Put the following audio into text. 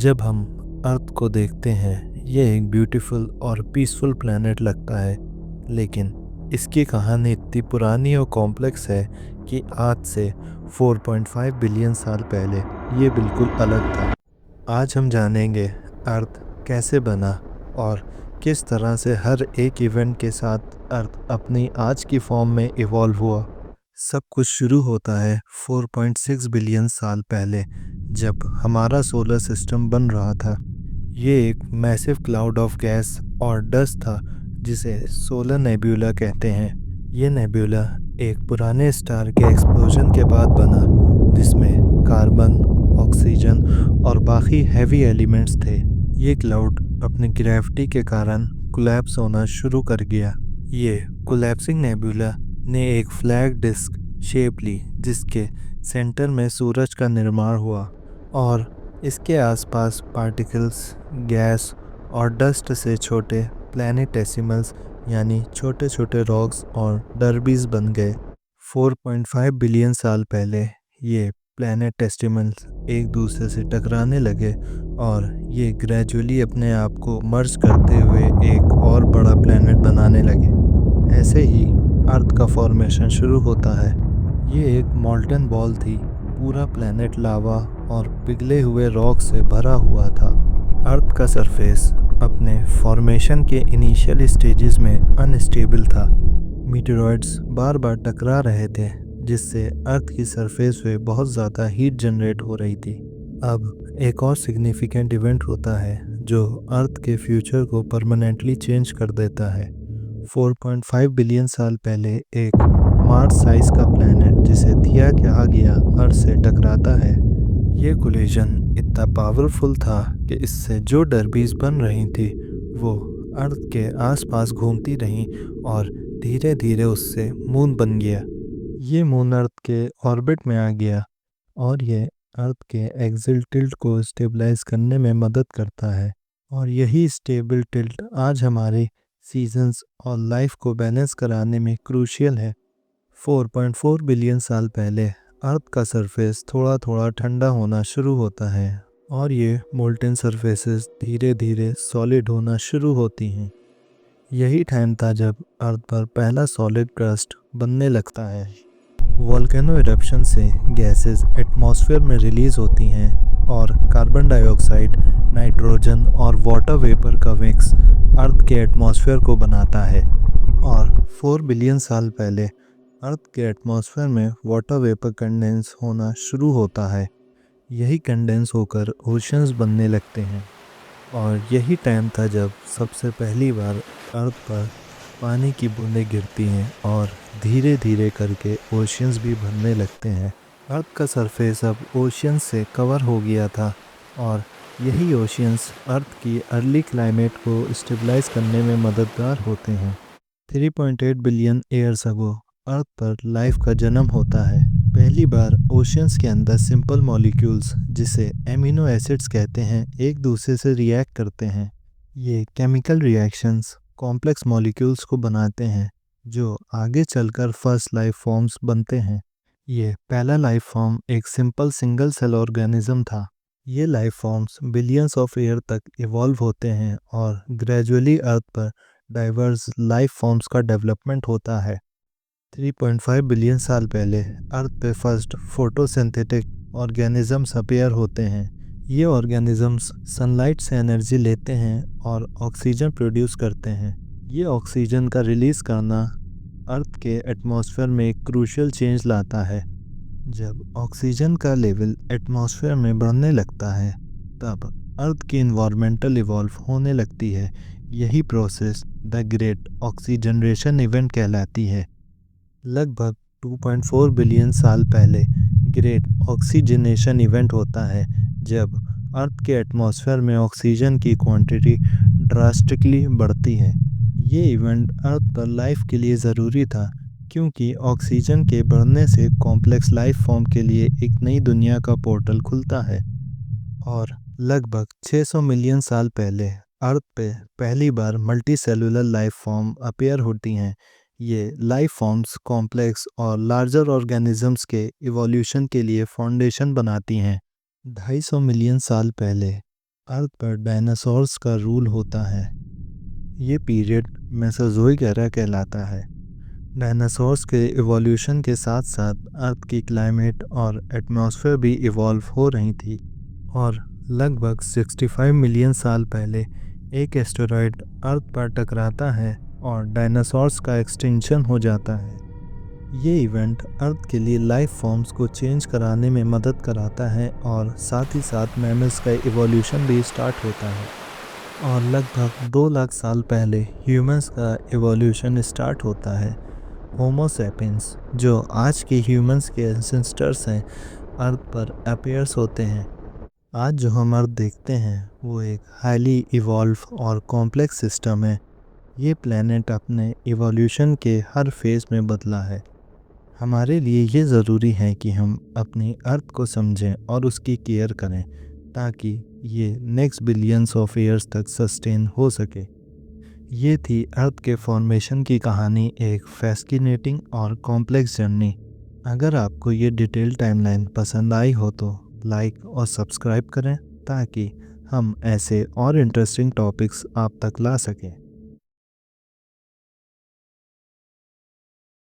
जब हम अर्थ को देखते हैं ये एक ब्यूटीफुल और पीसफुल प्लैनेट लगता है, लेकिन इसकी कहानी इतनी पुरानी और कॉम्प्लेक्स है कि आज से 4.5 बिलियन साल पहले ये बिल्कुल अलग था। आज हम जानेंगे अर्थ कैसे बना और किस तरह से हर एक इवेंट के साथ अर्थ अपनी आज की फॉर्म में इवॉल्व हुआ। सब कुछ शुरू होता है 4.6 बिलियन साल पहले, जब हमारा सोलर सिस्टम बन रहा था। ये एक मैसिव क्लाउड ऑफ गैस और डस्ट था जिसे सोलर नेब्यूला कहते हैं। ये नेब्यूला एक पुराने स्टार के एक्सप्लोजन के बाद बना, जिसमें कार्बन, ऑक्सीजन और बाकी हैवी एलिमेंट्स थे। ये क्लाउड अपनी ग्रेविटी के कारण कोलैप्स होना शुरू कर गया। ये कोलैप्सिंग नेब्यूला ने एक फ्लैग डिस्क शेप ली, जिसके सेंटर में सूरज का निर्माण हुआ और इसके आसपास पार्टिकल्स, गैस और डस्ट से छोटे प्लैनेटेसिमल्स यानी छोटे छोटे रॉक्स और डर्बीज बन गए। 4.5 बिलियन साल पहले ये प्लैनेटेसिमल्स एक दूसरे से टकराने लगे और ये ग्रेजुअली अपने आप को मर्ज करते हुए एक और बड़ा प्लैनेट बनाने लगे। ऐसे ही अर्थ का फॉर्मेशन शुरू होता है। ये एक मॉल्टन बॉल थी। पूरा प्लैनेट लावा और पिघले हुए रॉक से भरा हुआ था। अर्थ का सरफेस अपने फॉर्मेशन के इनिशियल स्टेजेस में अनस्टेबल था। मीटेरॉइड्स बार बार टकरा रहे थे, जिससे अर्थ की सरफेस पे बहुत ज़्यादा हीट जनरेट हो रही थी। अब एक और सिग्निफिकेंट इवेंट होता है जो अर्थ के फ्यूचर को परमानेंटली चेंज कर देता है। 4.5 बिलियन साल पहले एक मार्स साइज का प्लैनेट, जिसे थिया कहा गया, अर्थ से टकराता है। ये कोलिजन इतना पावरफुल था कि इससे जो डर्बीज बन रही थी वो अर्थ के आसपास घूमती रहीं और धीरे धीरे उससे मून बन गया। ये मून अर्थ के ऑर्बिट में आ गया और ये अर्थ के एक्सियल टिल्ट को स्टेबलाइज करने में मदद करता है। और यही स्टेबल टिल्ट आज हमारे सीजन्स और लाइफ को बैलेंस कराने में क्रूशियल है। 4.4 बिलियन साल पहले अर्थ का सरफेस थोड़ा थोड़ा ठंडा होना शुरू होता है और ये मोल्टन सरफेसेस धीरे धीरे सॉलिड होना शुरू होती हैं। यही टाइम था जब अर्थ पर पहला सॉलिड क्रस्ट बनने लगता है। वोल्केनो इरप्शन से गैसेस एटमॉस्फेयर में रिलीज होती हैं और कार्बन डाइऑक्साइड, नाइट्रोजन और वाटर वेपर का मिक्स अर्थ के एटमॉस्फेयर को बनाता है। और 4 बिलियन साल पहले अर्थ के एटमॉस्फेयर में वाटर वेपर कंडेंस होना शुरू होता है। यही कंडेंस होकर ओशंस बनने लगते हैं और यही टाइम था जब सबसे पहली बार अर्थ पर पानी की बूंदें गिरती हैं और धीरे धीरे करके ओशियंस भी बनने लगते हैं। अर्थ का सरफेस अब ओशियंस से कवर हो गया था और यही ओशियंस अर्थ की अर्ली क्लाइमेट को स्टेबलाइज करने में मददगार होते हैं। 3.8 बिलियन ईयर्स अगो अर्थ पर लाइफ का जन्म होता है। पहली बार ओशियंस के अंदर सिंपल मॉलिक्यूल्स, जिसे एमिनो एसिड्स कहते हैं, एक दूसरे से रिएक्ट करते हैं। ये केमिकल रिएक्शंस कॉम्प्लेक्स मॉलिक्यूल्स को बनाते हैं जो आगे चलकर फर्स्ट लाइफ फॉर्म्स बनते हैं। ये पहला लाइफ फॉर्म एक सिंपल सिंगल सेल ऑर्गेनिज्म था। ये life forms billions of year तक इवॉल्व होते हैं और ग्रेजुअली अर्थ पर डाइवर्स लाइफ फॉर्म्स का डेवलपमेंट होता है। 3.5 बिलियन साल पहले अर्थ पे फर्स्ट फोटोसिंथेटिक ऑर्गेनिजम्स अपीयर होते हैं। ये ऑर्गेनिजम्स सनलाइट से एनर्जी लेते हैं और ऑक्सीजन प्रोड्यूस करते हैं। ये ऑक्सीजन का रिलीज़ करना अर्थ के एटमॉस्फेयर में एक क्रूशियल चेंज लाता है। जब ऑक्सीजन का लेवल एटमॉस्फेयर में बढ़ने लगता है, तब अर्थ की इन्वायरमेंटल इवॉल्व होने लगती है। यही प्रोसेस द ग्रेट ऑक्सीजनरेशन इवेंट कहलाती है। लगभग 2.4 बिलियन साल पहले ग्रेट ऑक्सीजनेशन इवेंट होता है, जब अर्थ के एटमॉस्फेयर में ऑक्सीजन की क्वांटिटी ड्रास्टिकली बढ़ती है। ये इवेंट अर्थ पर लाइफ के लिए ज़रूरी था, क्योंकि ऑक्सीजन के बढ़ने से कॉम्प्लेक्स लाइफ फॉर्म के लिए एक नई दुनिया का पोर्टल खुलता है। और लगभग 600 मिलियन साल पहले अर्थ पे पहली बार multi cellular life form appear होती हैं। ये लाइफ फॉर्म्स कॉम्प्लेक्स और लार्जर ऑर्गेनिजम्स के इवोल्यूशन के लिए फाउंडेशन बनाती हैं। 250 मिलियन साल पहले अर्थ पर डायनासोर्स का रूल होता है। ये पीरियड मेसोजोइक एरा कहलाता है। डायनासोर्स के इवोल्यूशन के साथ साथ अर्थ की क्लाइमेट और एटमॉस्फेयर भी इवॉल्व हो रही थी, और लगभग 65 मिलियन साल पहले एक एस्टेरॉयड अर्थ पर टकराता है और डायनासोर्स का एक्सटिंक्शन हो जाता है। ये इवेंट अर्थ के लिए लाइफ फॉर्म्स को चेंज कराने में मदद कराता है और साथ ही साथ मैमल्स का इवोल्यूशन भी स्टार्ट होता है। और लगभग 2 लाख साल पहले ह्यूमंस का इवोल्यूशन स्टार्ट होता है। होमो सैपियंस, जो आज के ह्यूमंस के एंसेस्टर्स हैं, अर्थ पर अपीयर्स होते हैं। आज जो हम अर्थ देखते हैं वो एक हाईली इवॉल्व और कॉम्प्लेक्स सिस्टम है। ये प्लेनेट अपने इवोल्यूशन के हर फेज़ में बदला है। हमारे लिए ये ज़रूरी है कि हम अपनी अर्थ को समझें और उसकी केयर करें, ताकि ये नेक्स्ट बिलियंस ऑफ ईयर्स तक सस्टेन हो सके। ये थी अर्थ के फॉर्मेशन की कहानी, एक फैस्किनेटिंग और कॉम्प्लेक्स जर्नी। अगर आपको ये डिटेल टाइमलाइन पसंद आई हो तो लाइक और सब्सक्राइब करें, ताकि हम ऐसे और इंटरेस्टिंग टॉपिक्स आप तक ला सकें।